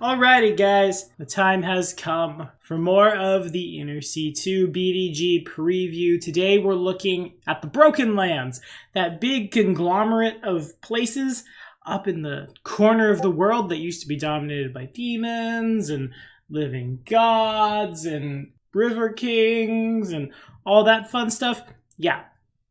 Alrighty guys, the time has come for more of the Inner C2 BDG preview. Today we're looking at the Broken Lands, that big conglomerate of places up in the corner of the world that used to be dominated by demons and living gods and river kings and all that fun stuff. Yeah,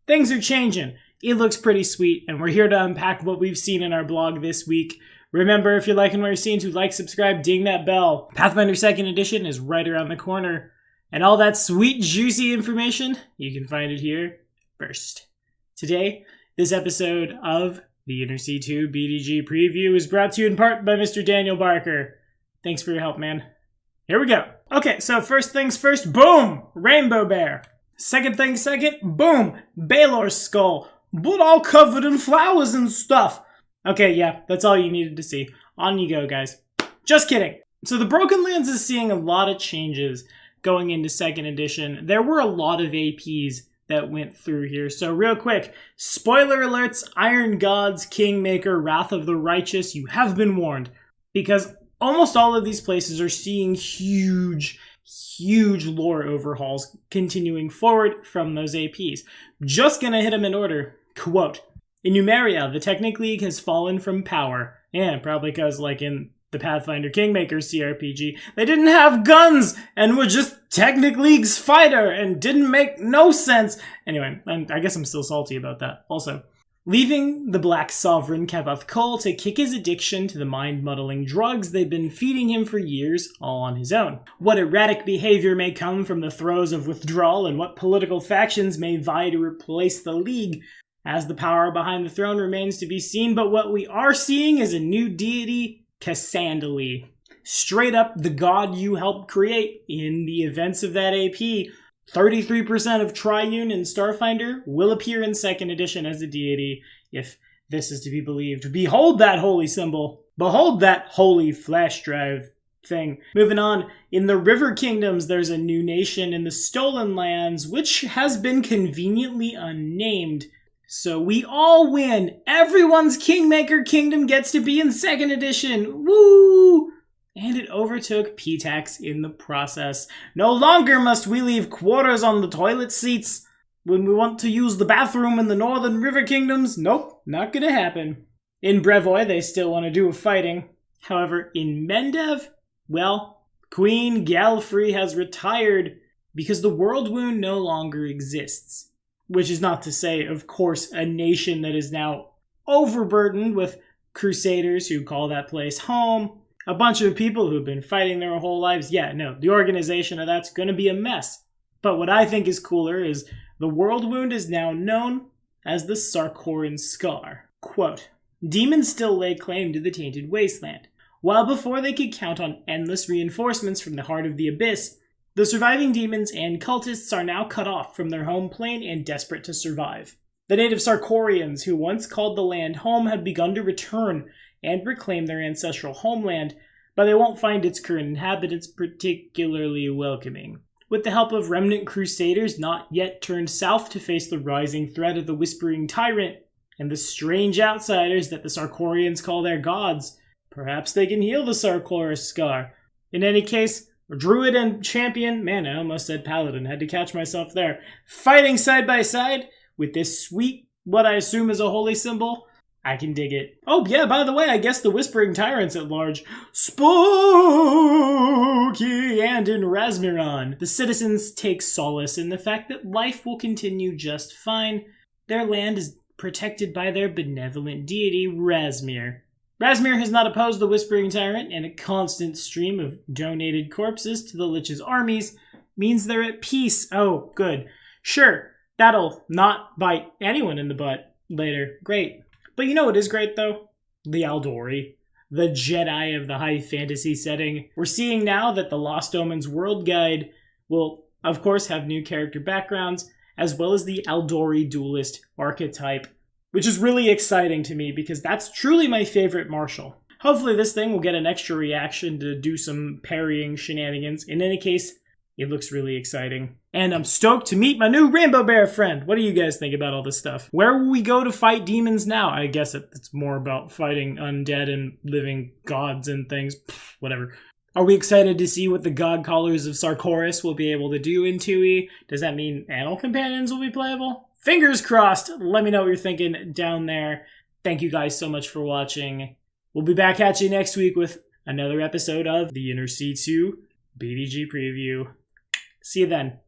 things are changing. It looks pretty sweet, and we're here to unpack what we've seen in our blog this week. Remember, if you're liking what you're seeing, to like, subscribe, ding that bell. Pathfinder 2nd Edition is right around the corner. And all that sweet, juicy information, you can find it here first. Today, this episode of the Inner C2 BDG preview is brought to you in part by Mr. Daniel Barker. Thanks for your help, man. Here we go. Okay, so first things first, boom! Rainbow Bear. Second thing second, boom! Baylor's skull. But all covered in flowers and stuff. Okay, yeah, that's all you needed to see. On you go, guys. Just kidding. So the Broken Lands is seeing a lot of changes going into 2nd edition. There were a lot of APs that went through here. So real quick, spoiler alerts, Iron Gods, Kingmaker, Wrath of the Righteous, you have been warned. Because almost all of these places are seeing huge lore overhauls continuing forward from those APs. Just gonna hit them in order. Quote, in Numeria, the Technic League has fallen from power. Yeah, probably because, like in the Pathfinder Kingmaker CRPG, they didn't have guns and were just Technic League's fighter and didn't make no sense. Anyway, I guess I'm still salty about that. Also, leaving the Black Sovereign Kevath Kol to kick his addiction to the mind-muddling drugs they've been feeding him for years, all on his own. What erratic behavior may come from the throes of withdrawal and what political factions may vie to replace the League, as the power behind the throne remains to be seen, but what we are seeing is a new deity, Cassandali. Straight up the god you helped create in the events of that AP. 33% of Triune and Starfinder will appear in 2nd edition as a deity, if this is to be believed. Behold that holy symbol. Behold that holy flash drive thing. Moving on, in the River Kingdoms, there's a new nation in the Stolen Lands, which has been conveniently unnamed. So we all win. Everyone's Kingmaker Kingdom gets to be in 2nd edition. Woo! And it overtook P-Tax in the process. No longer must we leave quarters on the toilet seats when we want to use the bathroom in the Northern River Kingdoms. Nope, not gonna happen. In Brevoy, they still want to do fighting. However, in Mendev, well, Queen Galfrey has retired because the World Wound no longer exists. Which is not to say, of course, a nation that is now overburdened with crusaders who call that place home. A bunch of people who've been fighting their whole lives. Yeah, no, the organization of that's going to be a mess. But what I think is cooler is the World Wound is now known as the Sarkoran Scar. Quote, demons still lay claim to the Tainted Wasteland. While before they could count on endless reinforcements from the heart of the Abyss, the surviving demons and cultists are now cut off from their home plane and desperate to survive. The native Sarkorians, who once called the land home, have begun to return and reclaim their ancestral homeland, but they won't find its current inhabitants particularly welcoming. With the help of remnant crusaders not yet turned south to face the rising threat of the Whispering Tyrant and the strange outsiders that the Sarkorians call their gods, perhaps they can heal the Sarkoran Scar. In any case, Druid and Champion, man, I almost said Paladin, had to catch myself there, fighting side by side with this sweet, what I assume is a holy symbol. I can dig it. Oh yeah, by the way, I guess the Whispering Tyrant's at large. Spooky! And in Razmiron, the citizens take solace in the fact that life will continue just fine. Their land is protected by their benevolent deity, Razmir. Razmir has not opposed the Whispering Tyrant, and a constant stream of donated corpses to the Lich's armies means they're at peace. Oh, good. Sure, that'll not bite anyone in the butt later. Great. But you know what is great, though? The Aldori. The Jedi of the high fantasy setting. We're seeing now that the Lost Omens World Guide will, of course, have new character backgrounds, as well as the Aldori duelist archetype, which is really exciting to me because that's truly my favorite martial. Hopefully this thing will get an extra reaction to do some parrying shenanigans. In any case, It looks really exciting. And I'm stoked to meet my new Rainbow Bear friend. What do you guys think about all this stuff? Where will we go to fight demons now? I guess it's more about fighting undead and living gods and things. Whatever. Are we excited to see what the God Callers of Sarkoris will be able to do in 2E? Does that mean Animal Companions will be playable? Fingers crossed! Let me know what you're thinking down there. Thank you guys so much for watching. We'll be back at you next week with another episode of the Inner C2 BDG Preview. See you then.